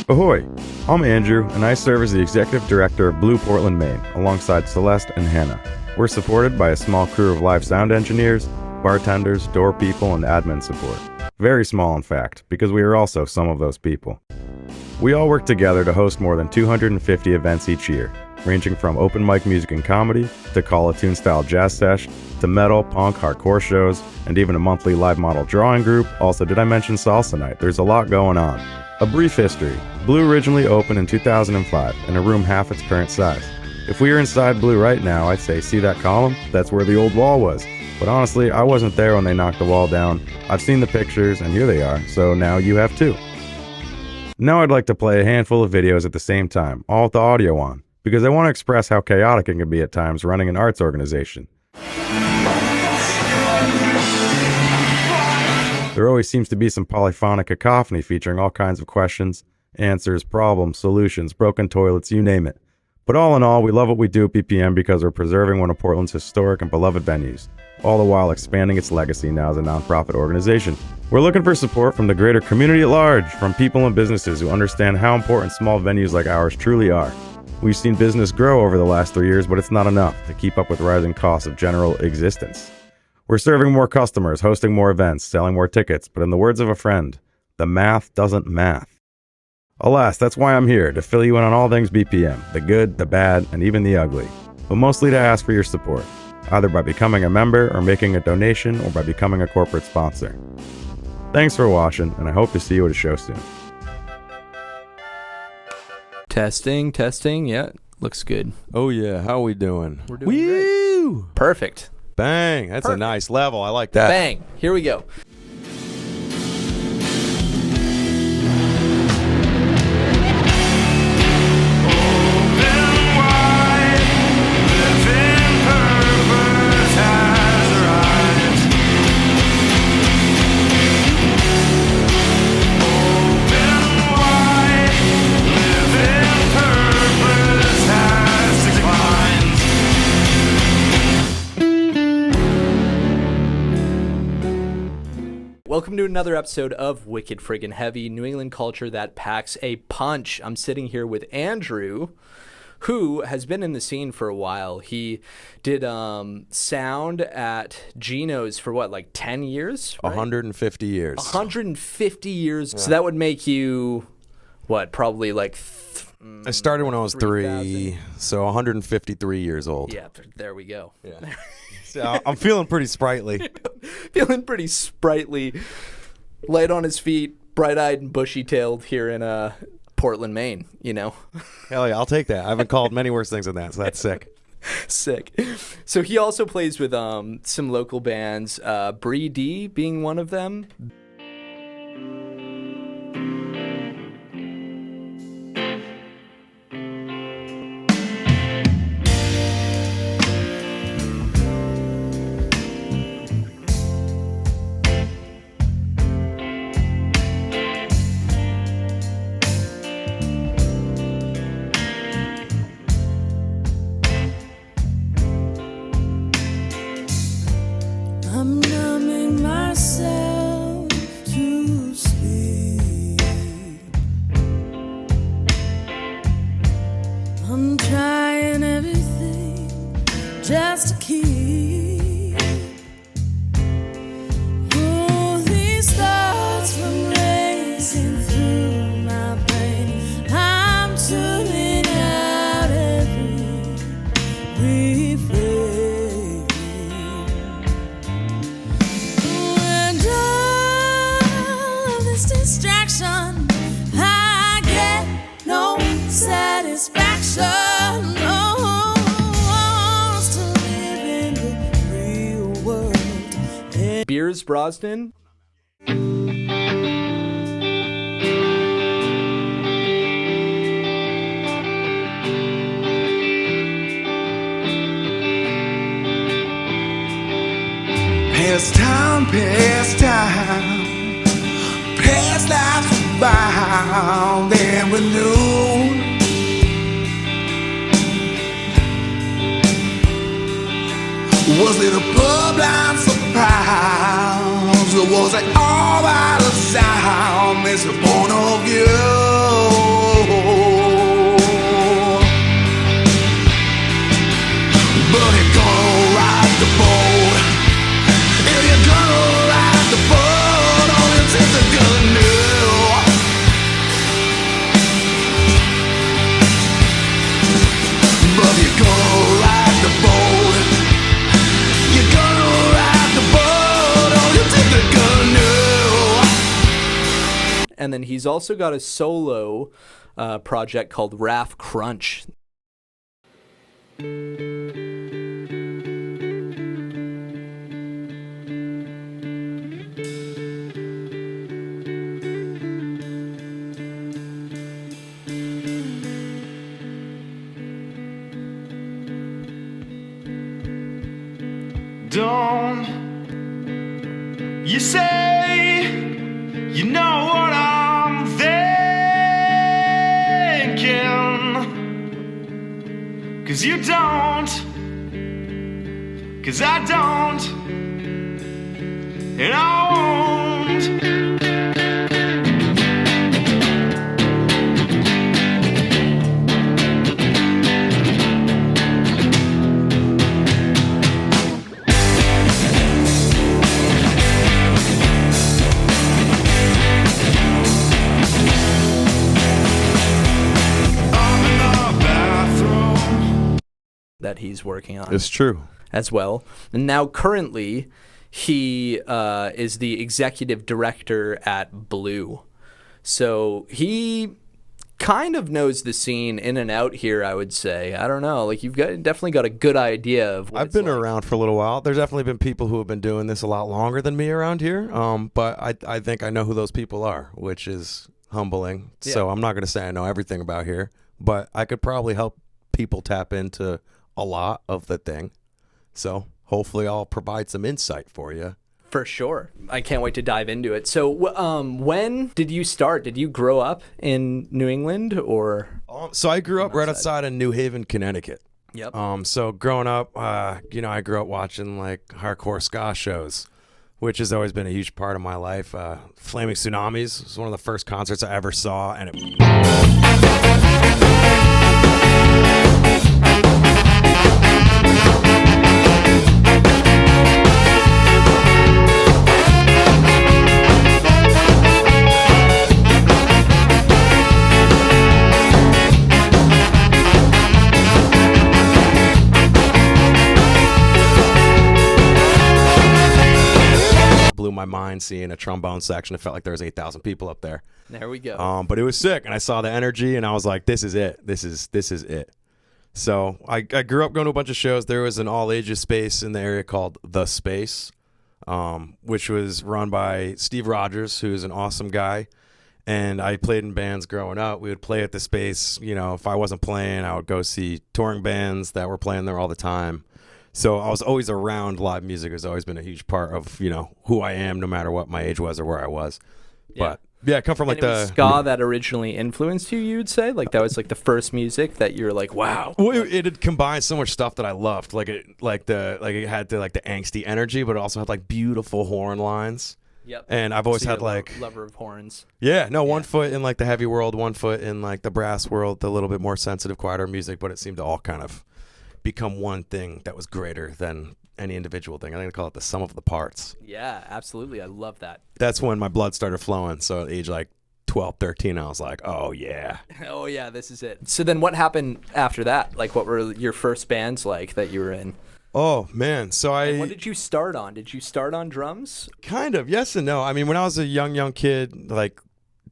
Ahoy! I'm Andrew, and I serve as the Executive Director of Blue Portland, Maine, alongside Celeste and Hannah. We're supported by a small crew of live sound engineers, bartenders, door people, and admin support. Very small, in fact, because we are also some of those people. We all work together to host more than 250 events each year, ranging from open mic music and comedy, to call-a-tune-style jazz sesh, to metal, punk, hardcore shows, and even a monthly live model drawing group. Also, did I mention Salsa Night? There's a lot going on. A brief history. Blue originally opened in 2005, in a room half its current size. If we were inside Blue right now, I'd say, see that column? That's where the old wall was. But honestly, I wasn't there when they knocked the wall down. I've seen the pictures, and here they are, so now you have too. Now I'd like to play a handful of videos at the same time, all with the audio on, because I want to express how chaotic it can be at times running an arts organization. There always seems to be some polyphonic cacophony featuring all kinds of questions, answers, problems, solutions, broken toilets, you name it. But all in all, we love what we do at BPM because we're preserving one of Portland's historic and beloved venues, all the while expanding its legacy now as a nonprofit organization. We're looking for support from the greater community at large, from people and businesses who understand how important small venues like ours truly are. We've seen business grow over the last 3 years, but it's not enough to keep up with rising costs of general existence. We're serving more customers, hosting more events, selling more tickets, but in the words of a friend, the math doesn't math. Alas, that's why I'm here, to fill you in on all things BPM, the good, the bad, and even the ugly, but mostly to ask for your support, either by becoming a member or making a donation or by becoming a corporate sponsor. Thanks for watching, and I hope to see you at a show soon. Testing, yeah, looks good. Oh yeah, how are we doing? We're doing great. Perfect. Bang, that's a nice level. I like that. Bang, here we go. Welcome to another episode of Wicked Friggin Heavy, New England culture that packs a punch. I'm sitting here with Andrew, who has been in the scene for a while. He did sound at Gino's for what, like 10 years? Right? 150 years. 150 years. Yeah. So Yeah. that would make you, what, probably like... I started when I was 3, so 153 years old. Yeah, there we go. Yeah. So I'm feeling pretty sprightly. Feeling pretty sprightly, light on his feet, bright-eyed and bushy-tailed here in Portland, Maine, you know. Hell yeah, I'll take that. I've been called many worse things than that, so that's sick. Sick. So he also plays with some local bands, Brie Dee being one of them. I'm numbing myself to sleep. I'm trying everything just to keep all these thoughts from racing through my brain. I'm tuning out every refrain. Distraction, I get no satisfaction. No, wants to live in the real world. Beers Brosnan. Past time, past lives bound and renewed. Was it a blind surprise, or was it all by the sound? It's a point of view. And then he's also got a solo project called Raif Crunch. Don't you say you know what I'm thinking? 'Cause you don't, 'cause I don't, and I won't. That he's working on It's true. as well. And now currently he is the executive director at Blue. So he kind of knows the scene in and out here, I would say. I don't know. Like, you've definitely got a good idea of what I've it's been like. around for a little while. There's definitely been people who have been doing this a lot longer than me around here. But I think I know who those people are, which is humbling. So I'm not going to say I know everything about here, but I could probably help people tap into a lot of the thing. So hopefully I'll provide some insight for you. For sure. I can't wait to dive into it. So when did you start? Did you grow up in New England or? So I grew up right outside of New Haven, Connecticut. Yep. So growing up, I grew up watching like hardcore ska shows, which has always been a huge part of my life. Flaming Tsunamis was one of the first concerts I ever saw, and blew my mind seeing a trombone section. It felt like there was 8,000 people up there. There we go. But it was sick, and I saw the energy, and I was like, "This is it. This is it." So I grew up going to a bunch of shows. There was an all-ages space in the area called The Space, which was run by Steve Rogers, who's an awesome guy. And I played in bands growing up. We would play at the space. If I wasn't playing, I would go see touring bands that were playing there all the time. So I was always around live music. Has always been a huge part of, who I am, no matter what my age was or where I was. But yeah, I come from And it was ska that originally influenced you, you'd say? Like that was like the first music that you're like, wow. Well, it had combined so much stuff that I loved. It had the angsty energy, but it also had like beautiful horn lines. Yep. And I've always So had you're a like lover of horns. one foot in like the heavy world, one foot in like the brass world, the little bit more sensitive, quieter music, but it seemed to all kind of become one thing that was greater than any individual thing. I think they call it the sum of the parts. Yeah, absolutely. I love that. That's when my blood started flowing. So at age like 12, 13, I was like, oh yeah. Oh yeah, this is it. So then what happened after that? Like what were your first bands like that you were in? Oh man. So And what did you start on? Did you start on drums? Kind of, yes and no. I mean, when I was a young kid, like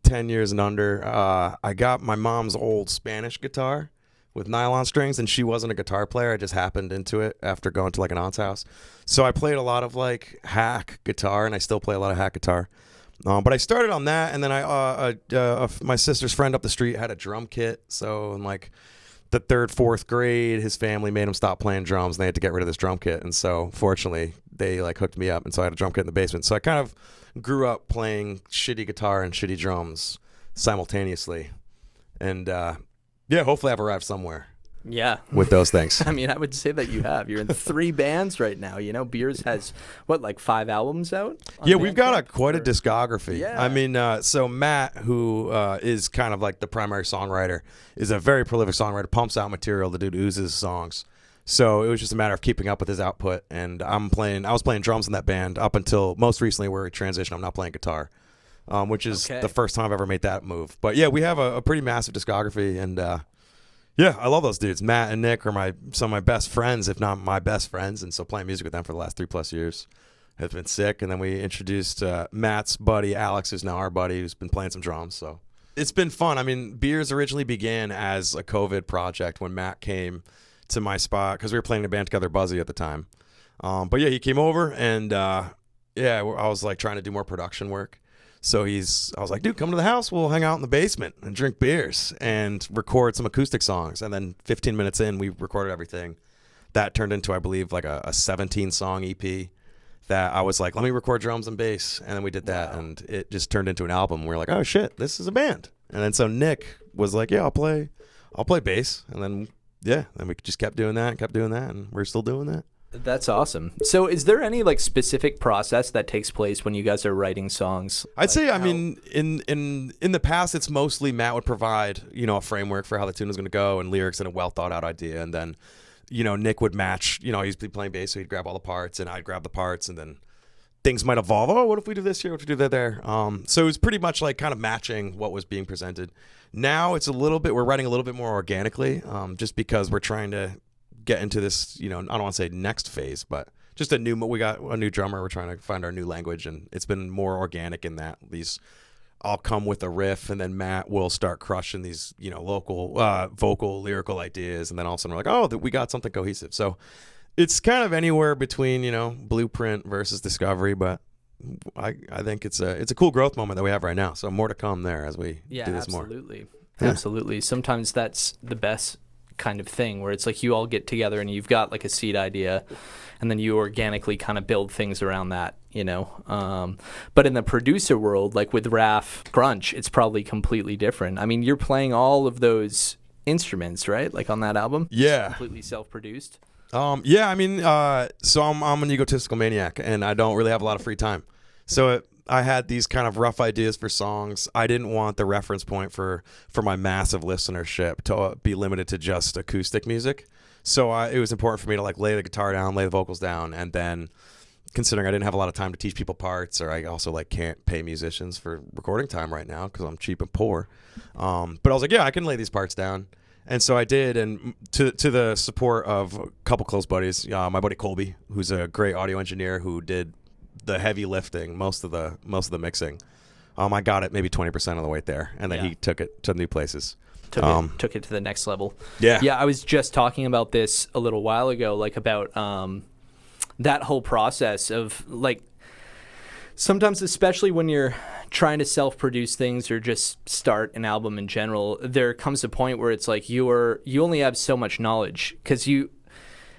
10 years and under, I got my mom's old Spanish guitar with nylon strings, and she wasn't a guitar player. I just happened into it after going to like an aunt's house. So I played a lot of like hack guitar, and I still play a lot of hack guitar. But I started on that, and then my sister's friend up the street had a drum kit. So in like the 3rd, 4th grade, his family made him stop playing drums, and they had to get rid of this drum kit. And so fortunately, they like hooked me up, and so I had a drum kit in the basement. So I kind of grew up playing shitty guitar and shitty drums simultaneously. And hopefully I've arrived somewhere. Yeah. With those things. I mean, I would say that you have. You're in 3 bands right now. Beers has, like 5 albums out? Yeah, we've got quite a discography. Yeah. I mean, so Matt, who is kind of like the primary songwriter, is a very prolific songwriter, pumps out material. The dude oozes songs. So it was just a matter of keeping up with his output. And I was playing drums in that band up until most recently where we transitioned. I'm not playing guitar, which is the first time I've ever made that move. But yeah, we have a pretty massive discography, and yeah, I love those dudes. Matt and Nick are some of my best friends, if not my best friends, and so playing music with them for the last 3+ years has been sick. And then we introduced Matt's buddy, Alex, who's now our buddy, who's been playing some drums. So it's been fun. I mean, Beers originally began as a COVID project when Matt came to my spot because we were playing in a band together, Buzzy, at the time. But yeah, he came over and I was like trying to do more production work. So I was like, dude, come to the house. We'll hang out in the basement and drink beers and record some acoustic songs. And then 15 minutes in, we recorded everything. That turned into, I believe, like a 17-song EP that I was like, let me record drums and bass. And then we did that, and it just turned into an album. We were like, oh, shit, this is a band. And then so Nick was like, yeah, I'll play bass. And then, then we just kept doing that, and we're still doing that. That's awesome. So is there any like specific process that takes place when you guys are writing songs? I'd say, I mean, in the past, it's mostly Matt would provide, a framework for how the tune was going to go and lyrics and a well thought out idea. And then, Nick would match, he'd be playing bass, so he'd grab all the parts and I'd grab the parts, and then things might evolve. Oh, what if we do this here? What if we do that there? So it was pretty much like kind of matching what was being presented. Now it's we're writing a little bit more organically, just because we're trying to get into this, I don't want to say next phase, but just we got a new drummer. We're trying to find our new language, and it's been more organic in that I'll come with a riff, and then Matt will start crushing these, local, vocal, lyrical ideas. And then all of a sudden we're like, oh, we got something cohesive. So it's kind of anywhere between, blueprint versus discovery, but I think it's a cool growth moment that we have right now. So more to come there as we do this more. Absolutely. Absolutely. Sometimes that's the best kind of thing, where it's like you all get together and you've got like a seed idea, and then you organically kind of build things around that, but in the producer world, like with Raif Crunch, it's probably completely different. I mean, you're playing all of those instruments, right? Like on that album? Yeah. It's completely self-produced. Yeah, I mean, so I'm an egotistical maniac, and I don't really have a lot of free time. So I had these kind of rough ideas for songs. I didn't want the reference point for my massive listenership to be limited to just acoustic music. So it was important for me to like lay the guitar down, lay the vocals down, and then considering I didn't have a lot of time to teach people parts, or I also like can't pay musicians for recording time right now because I'm cheap and poor. But I was like, yeah, I can lay these parts down. And so I did, and to the support of a couple close buddies, my buddy Colby, who's a great audio engineer who did the heavy lifting, most of the mixing. I got it maybe 20% of the way there, and then he took it to new places. Took it to the next level. Yeah. I was just talking about this a little while ago, like about that whole process of like sometimes, especially when you're trying to self-produce things or just start an album in general, there comes a point where it's like you only have so much knowledge, because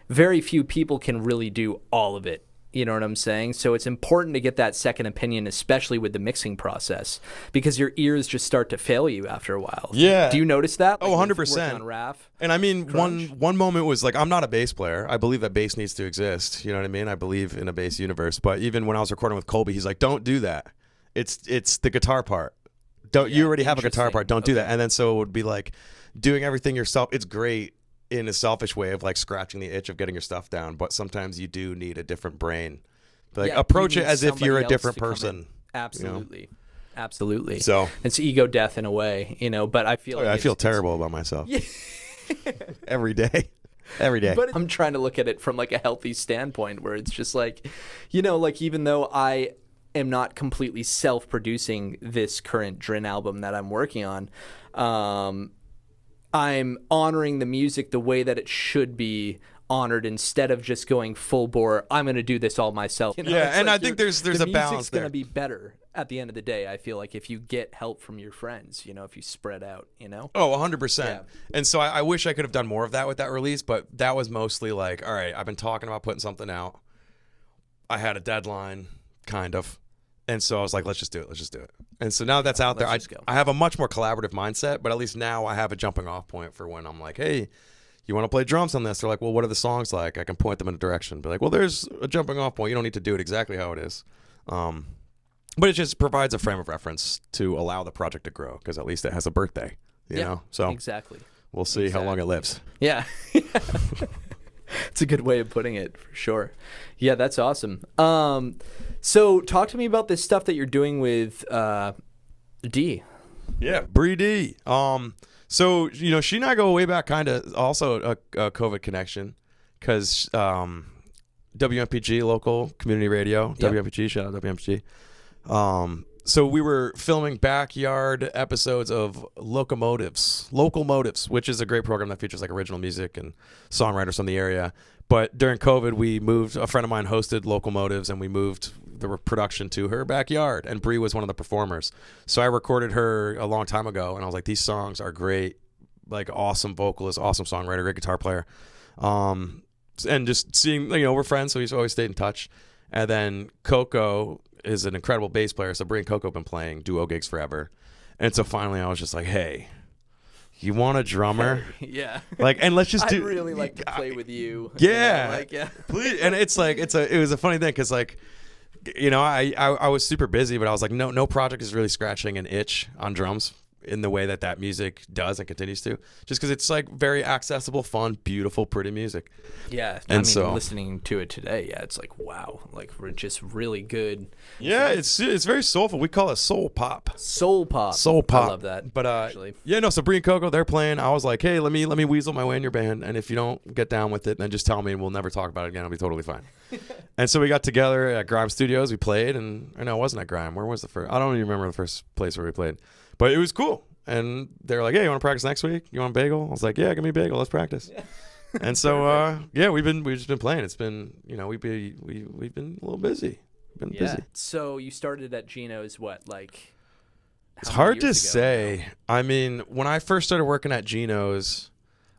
very few people can really do all of it. You know what I'm saying? So it's important to get that second opinion, especially with the mixing process, because your ears just start to fail you after a while. Yeah. Do you notice that? Like 100%. Working on Raif? And I mean, Crunch? one moment was like, I'm not a bass player. I believe that bass needs to exist. You know what I mean? I believe in a bass universe. But even when I was recording with Colby, he's like, don't do that. It's the guitar part. You already have a guitar part. Don't do that. And then so it would be like doing everything yourself. It's great in a selfish way of like scratching the itch of getting your stuff down, but sometimes you do need a different brain. Like approach it as if you're a different person. Absolutely. Absolutely. So it's ego death in a way, but I feel I feel terrible about myself. Every day. But I'm trying to look at it from like a healthy standpoint, where it's just like, like even though I am not completely self-producing this current Drin album that I'm working on, I'm honoring the music the way that it should be honored, instead of just going full bore, I'm going to do this all myself. Yeah, and I think there's a balance there. The music's going to be better at the end of the day, I feel like, if you get help from your friends, if you spread out, Oh, 100%. Yeah. And so I wish I could have done more of that with that release, but that was mostly like, all right, I've been talking about putting something out. I had a deadline, kind of. And so I was like, let's just do it. And so now that's out there. I have a much more collaborative mindset, but at least now I have a jumping off point for when I'm like, hey, you want to play drums on this? They're like, well, what are the songs like? I can point them in a direction. Be like, well, there's a jumping off point. You don't need to do it exactly how it is. But it just provides a frame of reference to allow the project to grow, because at least it has a birthday, you know? So exactly. We'll see how long it lives. Yeah. It's a good way of putting it, for sure. Yeah, that's awesome. So talk to me about this stuff that you're doing with Dee. Yeah, Brie Dee. So, she and I go way back, kind of also a COVID connection, because WMPG, local community radio. Yep. WMPG, shout out WMPG. So we were filming backyard episodes of Local Motives, which is a great program that features like original music and songwriters from the area. But during COVID, we moved. A friend of mine hosted Local Motives, and we moved the production to her backyard. And Brie was one of the performers. So I recorded her a long time ago, and I was like, these songs are great, like awesome vocalist, awesome songwriter, great guitar player. And just seeing, we're friends, so he's always stayed in touch. And then Coco is an incredible bass player. So Brie and Coco have been playing duo gigs forever. And so finally I was just like, hey, you want a drummer? Yeah. And let's just do. I'd really like to play with you. Yeah. Yeah. Please. And it's like, it was a funny thing because I was super busy, but I was like, no project is really scratching an itch on drums in the way that music does and continues to, just because it's like very accessible, fun, beautiful, pretty music. Yeah. And so listening to it today, yeah, it's like, wow, like we're just really good. Yeah, it's very soulful. We call it soul pop. Soul pop. I love that. But actually. so Brie and Coco, they're playing. I was like, hey, let me weasel my way in your band, and if you don't get down with it, then just tell me, and we'll never talk about it again. I'll be totally fine. And so we got together at Grime Studios. We played, and I know it wasn't at Grime. Where was the first? I don't even remember the first place where we played, but it was cool. And they're like, hey, you want to practice next week? You want a bagel? I was like, yeah, give me a bagel. Let's practice. Yeah. And so, we've just been playing. It's been, we've been a little busy. Busy. So you started at Gino's, it's hard to say. Now? I mean, when I first started working at Gino's,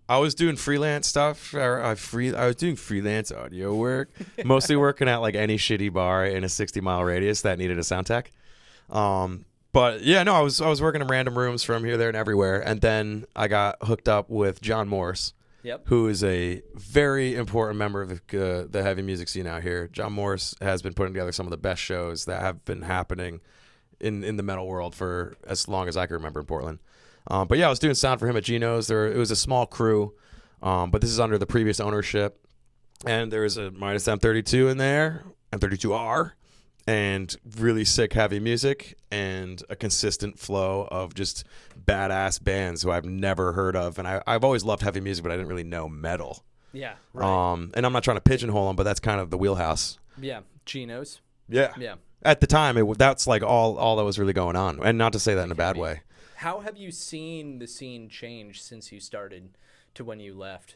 I was doing freelance stuff. I was doing freelance audio work, mostly working at like any shitty bar in a 60-mile radius that needed a sound tech. But yeah, no, I was working in random rooms from here, there, and everywhere. And then I got hooked up with John Morse, who is a very important member of the heavy music scene out here. John Morse has been putting together some of the best shows that have been happening in the metal world for as long as I can remember in Portland. But yeah, I was doing sound for him at Gino's. It was a small crew, but this is under the previous ownership. And there was a Minus M32 in there, M32R. And really sick heavy music and a consistent flow of just badass bands who I've never heard of. And I've always loved heavy music, but I didn't really know metal. Yeah. Right. And I'm not trying to pigeonhole them, but that's kind of the wheelhouse. Yeah. Gino's. Yeah. Yeah. At the time, that's like all that was really going on. And not to say that in a bad way. How have you seen the scene change since you started to when you left?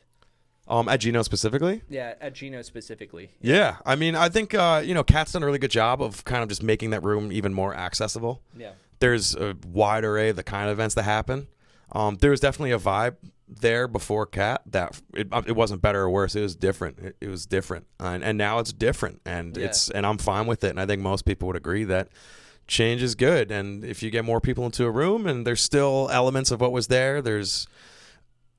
At Gino specifically? Yeah, at Gino specifically. Yeah. I mean, I think, Kat's done a really good job of kind of just making that room even more accessible. Yeah. There's a wide array of the kind of events that happen. There was definitely a vibe there before Kat that it wasn't better or worse. It was different. It was different. And now it's different. And and I'm fine with it. And I think most people would agree that change is good. And if you get more people into a room and there's still elements of what was there's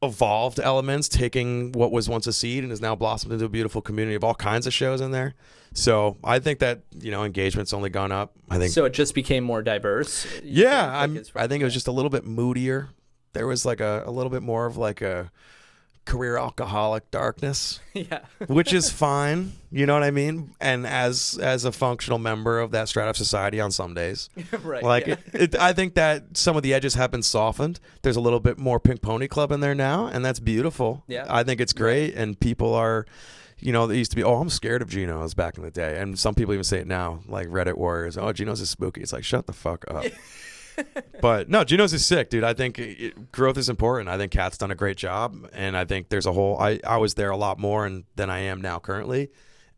evolved elements taking what was once a seed and is now blossomed into a beautiful community of all kinds of shows in there. So I think that engagement's only gone up. I think so. It just became more diverse. I think it was just a little bit moodier. There was like a little bit more of like a career alcoholic darkness. Yeah. Which is fine, you know what I mean? And as a functional member of that strata of society on some days. Right. Like I think that some of the edges have been softened. There's a little bit more Pink Pony Club in there now, and that's beautiful. Yeah. I think it's great, and people are, they used to be, I'm scared of Gino's back in the day. And some people even say it now, like Reddit warriors, Gino's is spooky. It's like, shut the fuck up. But no, Gino's is sick, dude. I think growth is important. I think Kat's done a great job, and I think there's a whole. I was there a lot more than I am now currently,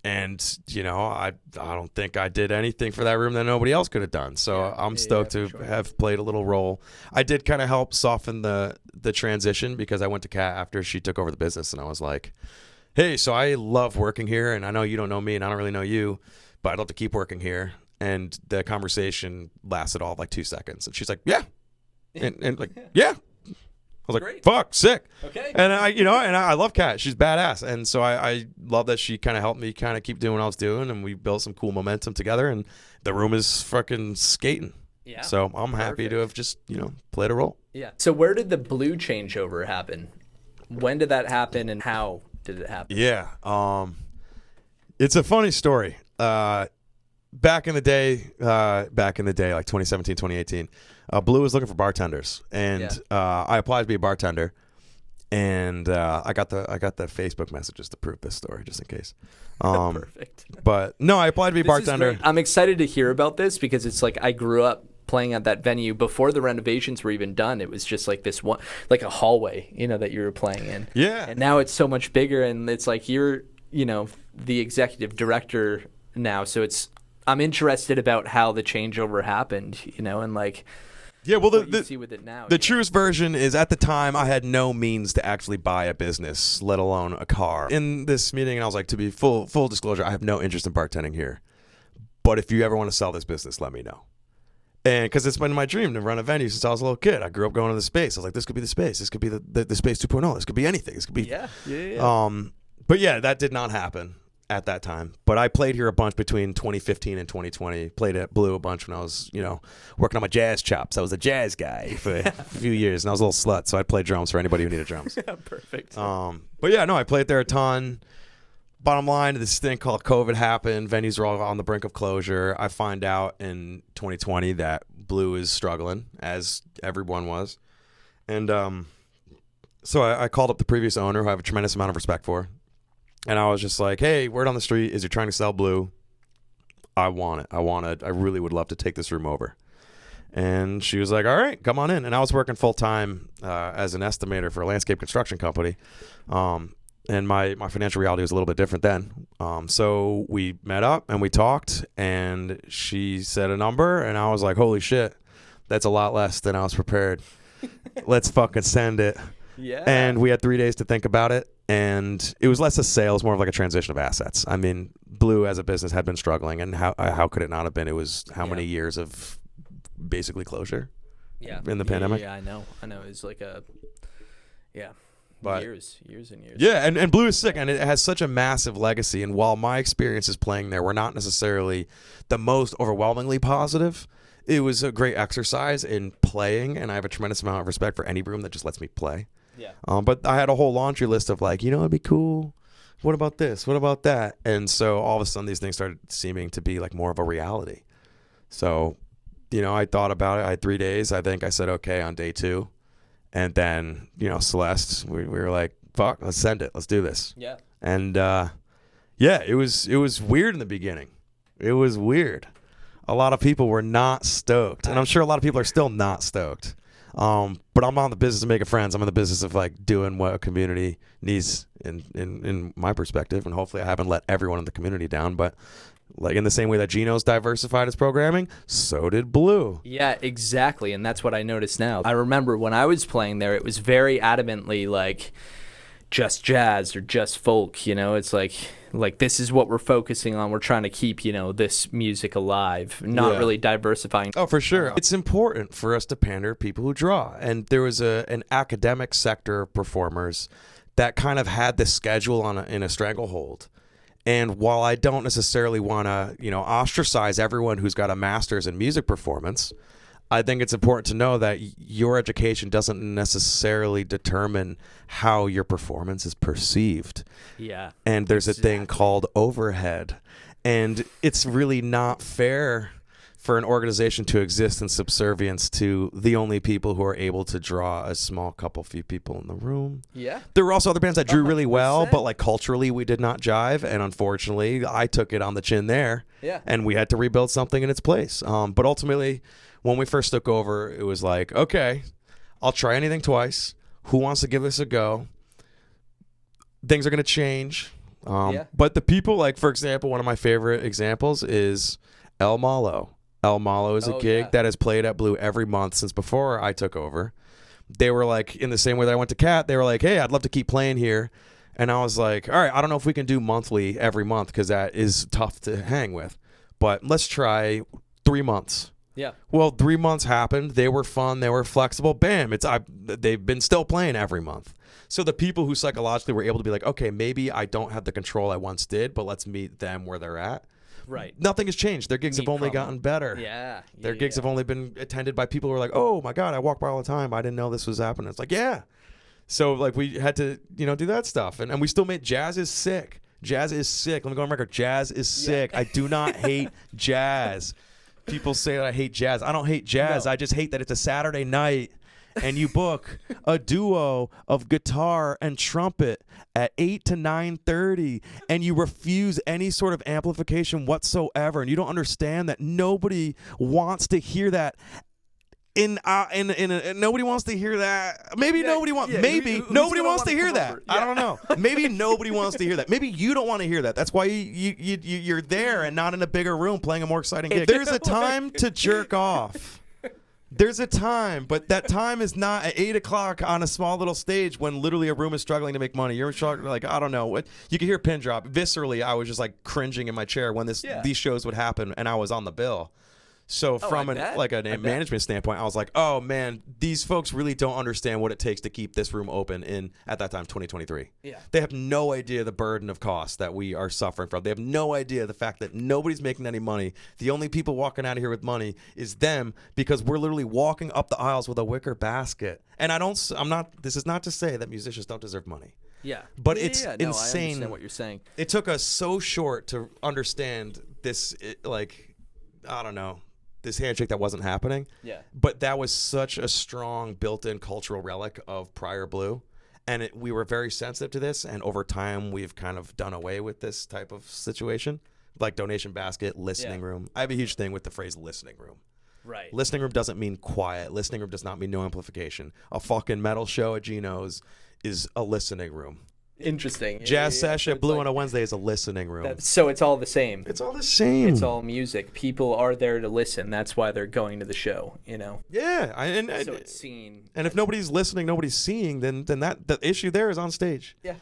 and I don't think I did anything for that room that nobody else could have done. So I'm stoked to have played a little role. I did kind of help soften the transition because I went to Kat after she took over the business, and I was like, hey, so I love working here, and I know you don't know me, and I don't really know you, but I'd love to keep working here. And the conversation lasted all of like 2 seconds. And she's like, yeah. And like, yeah. I was like, great. Fuck, sick. Okay. And I love Kat. She's badass. And so I love that she kind of helped me kind of keep doing what I was doing. And we built some cool momentum together. And the room is fucking skating. Yeah. So I'm happy to have just, played a role. Yeah. So where did the blue changeover happen? When did that happen and how did it happen? Yeah. It's a funny story. Back in the day, like 2017, 2018, Blue was looking for bartenders, and I applied to be a bartender, And I got the Facebook messages to prove this story, just in case. Perfect. But no, I applied to be This is bartender. great. I'm excited to hear about this because it's like I grew up playing at that venue before the renovations were even done. It was just like this one, like a hallway, that you were playing in. Yeah. And now it's so much bigger, and it's like you're, the executive director now. So I'm interested about how the changeover happened, and like. Yeah, well, what you see with it now. The truest version is at the time I had no means to actually buy a business, let alone a car. In this meeting, I was like, to be full disclosure, I have no interest in bartending here. But if you ever want to sell this business, let me know. And because it's been my dream to run a venue since I was a little kid. I grew up going to the space. I was like, this could be the space. This could be the space 2.0. This could be anything. This could be. Yeah. But yeah, that did not happen at that time. But I played here a bunch between 2015 and 2020. Played at Blue a bunch when I was, working on my jazz chops. I was a jazz guy for a few years, and I was a little slut, so I'd play drums for anybody who needed drums. Yeah, perfect. But yeah, no, I played there a ton. Bottom line, this thing called COVID happened. Venues are all on the brink of closure. I find out in 2020 that Blue is struggling, as everyone was. And so I called up the previous owner, who I have a tremendous amount of respect for. And I was just like, hey, word on the street is you're trying to sell Blue. I want it. I really would love to take this room over. And she was like, all right, come on in. And I was working full time as an estimator for a landscape construction company. And my financial reality was a little bit different then. So we met up and we talked, and she said a number, and I was like, holy shit, that's a lot less than I was prepared. Let's fucking send it. Yeah. And we had 3 days to think about it. And it was less a sale, it was more of like a transition of assets. I mean, Blue as a business had been struggling, and how could it not have been? It was many years of basically closure in the pandemic. Yeah, I know. It's like But- years and years. Yeah, and Blue is sick, and it has such a massive legacy. And while my experiences playing there were not necessarily the most overwhelmingly positive, it was a great exercise in playing, and I have a tremendous amount of respect for any room that just lets me play. Yeah. But I had a whole laundry list of like, it'd be cool. What about this? What about that? And so all of a sudden these things started seeming to be like more of a reality. So, I thought about it. I had 3 days. I think I said okay on day 2. And then, Celeste, we were like, fuck, let's send it. Let's do this. Yeah. And it was weird in the beginning. It was weird. A lot of people were not stoked. And I'm sure a lot of people are still not stoked. But I'm on the business of making friends. I'm in the business of like doing what a community needs in my perspective. And hopefully I haven't let everyone in the community down. But like in the same way that Gino's diversified his programming, so did Blue. Yeah, exactly. And that's what I noticed now. I remember when I was playing there, it was very adamantly like just jazz or just folk, it's like this is what we're focusing on. We're trying to keep, this music alive, not really diversifying. Oh, for sure. It's important for us to pander people who draw. And there was an academic sector of performers that kind of had the schedule in a stranglehold. And while I don't necessarily want to, ostracize everyone who's got a master's in music performance, I think it's important to know that your education doesn't necessarily determine how your performance is perceived. Yeah. And there's a thing called overhead. And it's really not fair for an organization to exist in subservience to the only people who are able to draw a small few people in the room. Yeah. There were also other bands that drew really well, 100%. but like culturally we did not jive. And unfortunately, I took it on the chin there. Yeah. And we had to rebuild something in its place. But ultimately, when we first took over, it was like, okay, I'll try anything twice. Who wants to give this a go? Things are going to change. But the people, like, for example, one of my favorite examples is El Malo. El Malo is a gig that has played at Blue every month since before I took over. They were like, in the same way that I went to Cat, they were like, hey, I'd love to keep playing here. And I was like, all right, I don't know if we can do monthly every month because that is tough to hang with. But let's try 3 months. Yeah. Well, 3 months happened. They were fun. They were flexible. Bam. They've been still playing every month. So the people who psychologically were able to be like, okay, maybe I don't have the control I once did, but let's meet them where they're at. Right. Nothing has changed. Their gigs have only gotten better. Yeah. Their gigs have only been attended by people who are like, oh my God, I walk by all the time. I didn't know this was happening. It's like, yeah. So like we had to, do that stuff. And we still made jazz is sick. Jazz is sick. Let me go on record. Jazz is sick. I do not hate jazz. People say that I hate jazz. I don't hate jazz. No. I just hate that it's a Saturday night and you book a duo of guitar and trumpet at 8 to 9:30, and you refuse any sort of amplification whatsoever, and you don't understand that nobody wants to hear that. Nobody wants to hear that. Maybe nobody wants. Maybe nobody wants to hear that. I don't know. Maybe nobody wants to hear that. Maybe you don't want to hear that. That's why you're there and not in a bigger room playing a more exciting gig. There's a time to jerk off. There's a time, but that time is not at 8 o'clock on a small little stage when literally a room is struggling to make money. You're struggling, like, I don't know what. You can hear a pin drop. Viscerally, I was just like cringing in my chair when these shows would happen, and I was on the bill. So from a management standpoint, I was like, oh man, these folks really don't understand what it takes to keep this room open in, at that time, 2023. Yeah. They have no idea the burden of cost that we are suffering from. They have no idea the fact that nobody's making any money. The only people walking out of here with money is them, because we're literally walking up the aisles with a wicker basket. And this is not to say that musicians don't deserve money. Yeah. But it's insane. I understand what you're saying. It took us so short to understand this, I don't know, this handshake that wasn't happening. Yeah. But that was such a strong built-in cultural relic of prior Blue. And we were very sensitive to this. And over time, we've kind of done away with this type of situation. Like donation basket, listening room. I have a huge thing with the phrase listening room. Right. Listening room doesn't mean quiet. Listening room does not mean no amplification. A fucking metal show at Gino's is a listening room. Interesting. Jazz session at Blue on a Wednesday is a listening room. So it's all the same. It's all the same. It's all music. People are there to listen. That's why they're going to the show, you know? Yeah. So it's seen. And if nobody's listening, nobody's seeing, then the issue there is on stage. Yeah.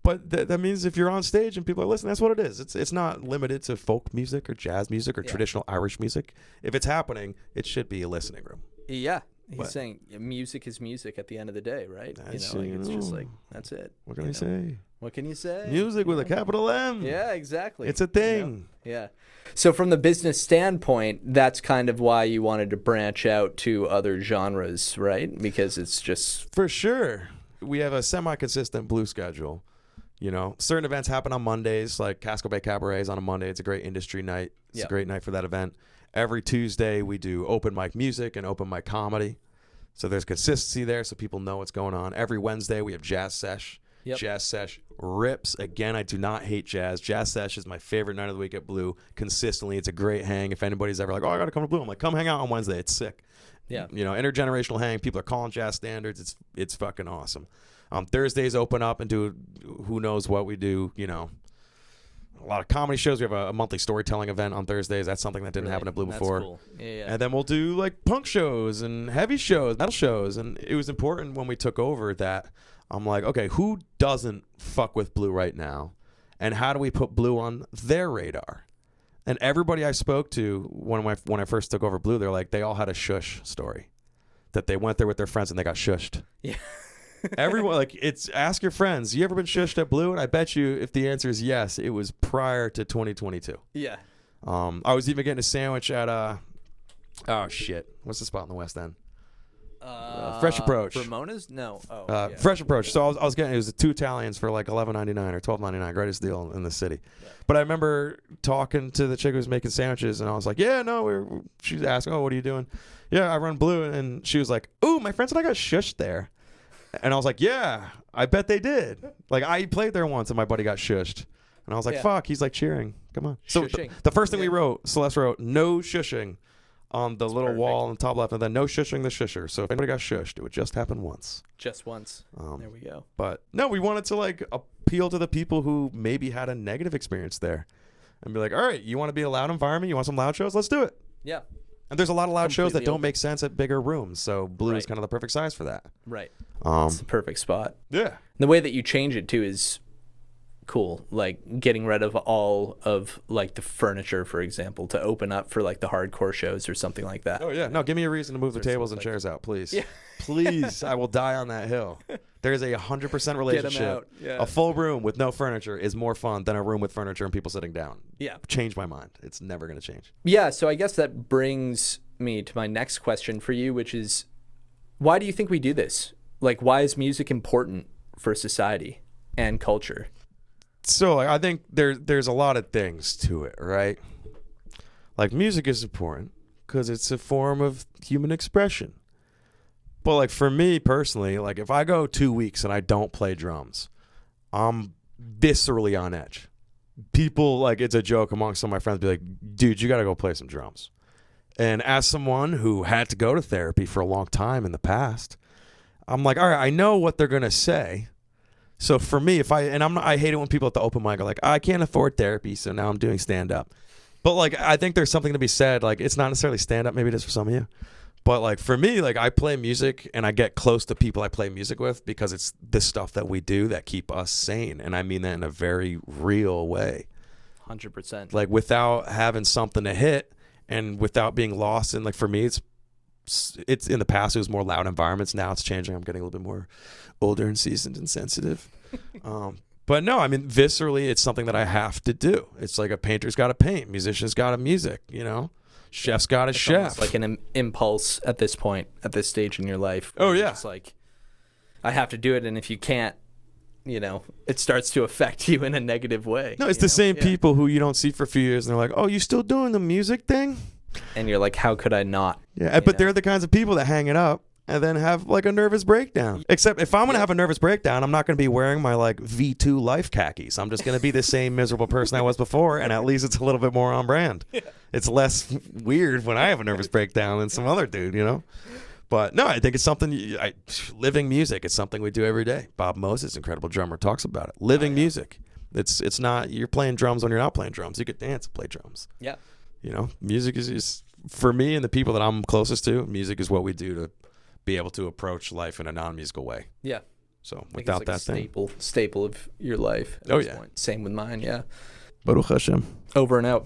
But that means if you're on stage and people are listening, that's what it is. It's not limited to folk music or jazz music or traditional Irish music. If it's happening, it should be a listening room. Yeah. He's saying music is music at the end of the day, right? It's just like, that's it. What can I say? What can you say? Music with a capital M. Yeah, exactly. It's a thing. Yeah. So from the business standpoint, that's kind of why you wanted to branch out to other genres, right? Because it's just... For sure. We have a semi-consistent Blue schedule. You know, certain events happen on Mondays, like Casco Bay Cabaret is on a Monday. It's a great industry night. It's a great night for that event. Every Tuesday, we do open mic music and open mic comedy. So there's consistency there so people know what's going on. Every Wednesday, we have Jazz Sesh. Yep. Jazz Sesh rips. Again, I do not hate jazz. Jazz Sesh is my favorite night of the week at Blue. Consistently, it's a great hang. If anybody's ever like, oh, I got to come to Blue, I'm like, come hang out on Wednesday. It's sick. Yeah. You know, intergenerational hang. People are calling jazz standards. It's fucking awesome. Thursdays open up and do who knows what we do, you know. A lot of comedy shows. We have a monthly storytelling event on Thursdays. That's something that didn't happen at Blue before. That's cool. Yeah. And then we'll do like punk shows and heavy shows, metal shows. And it was important when we took over that I'm like, okay, who doesn't fuck with Blue right now? And how do we put Blue on their radar? And everybody I spoke to when I first took over Blue, they're like, they all had a shush story. That they went there with their friends and they got shushed. Yeah. Everyone, like, it's ask your friends. You ever been shushed at Blue? And I bet you, if the answer is yes, it was prior to 2022. Yeah. I was even getting a sandwich at oh shit, what's the spot in the West End? Fresh Approach. Ramona's? No. Fresh Approach. So I was getting, it was 2 Italians for like $11.99 or $12.99, greatest deal in the city. Yeah. But I remember talking to the chick who was making sandwiches, and I was like, yeah, no, she's asking, oh, what are you doing? Yeah, I run Blue, and she was like, ooh, my friends and I got shushed there. And I was like, yeah, I bet they did. Like, I played there once, and my buddy got shushed. And I was like, fuck. He's like cheering. Come on. So the first thing we wrote, Celeste wrote, no shushing on the little wall on the top left, and then no shushing the shusher. So if anybody got shushed, it would just happen once. Just once. There we go. But no, we wanted to like appeal to the people who maybe had a negative experience there, and be like, all right, you want to be a loud environment? You want some loud shows? Let's do it. Yeah. And there's a lot of loud shows that don't make sense at bigger rooms. So Blue is kind of the perfect size for that. Right. It's the perfect spot. Yeah. And the way that you change it too is cool. Like getting rid of all of like the furniture, for example, to open up for like the hardcore shows or something like that. Oh yeah. No, give me a reason to move the tables and chairs out, please. Yeah. Please. I will die on that hill. There is a 100% relationship. Yeah. A full room with no furniture is more fun than a room with furniture and people sitting down. Yeah. Change my mind. It's never going to change. Yeah. So I guess that brings me to my next question for you, which is, why do you think we do this? Like, why is music important for society and culture? So I think there's a lot of things to it, right? Like, music is important because it's a form of human expression. But like for me personally, like if I go 2 weeks and I don't play drums, I'm viscerally on edge. People, like, it's a joke among some of my friends, be like, dude, you got to go play some drums. And as someone who had to go to therapy for a long time in the past, I'm like, all right, I know what they're going to say. So for me, I hate it when people at the open mic are like, I can't afford therapy, so now I'm doing stand up. But like, I think there's something to be said. Like, it's not necessarily stand up. Maybe it is for some of you. But like for me, like I play music and I get close to people I play music with because it's this stuff that we do that keep us sane. And I mean that in a very real way. 100%. Like without having something to hit and without being lost. And like for me, it's in the past, it was more loud environments. Now it's changing. I'm getting a little bit more older and seasoned and sensitive. But no, I mean, viscerally, it's something that I have to do. It's like a painter's got to paint. Musician's got to music, you know? Chef's got a chef. Like an impulse at this point, at this stage in your life. Oh, yeah. It's like, I have to do it, and if you can't, you know, it starts to affect you in a negative way. No, it's the same people who you don't see for a few years, and they're like, oh, you still doing the music thing? And you're like, how could I not? Yeah, but they're the kinds of people that hang it up and then have like a nervous breakdown. Except if I'm going to have a nervous breakdown, I'm not going to be wearing my like V2 life khakis. I'm just going to be the same miserable person I was before, and at least it's a little bit more on brand. Yeah. It's less weird when I have a nervous breakdown than some other dude, you know? But no, I think it's something, living music, it's something we do every day. Bob Moses, incredible drummer, talks about it. Living music. It's not, you're playing drums when you're not playing drums. You could dance and play drums. Yeah. You know, music is, for me and the people that I'm closest to, music is what we do to be able to approach life in a non-musical way. Yeah. So without that thing. Staple of your life. Oh, yeah. Point. Same with mine, yeah. Baruch Hashem. Over and out.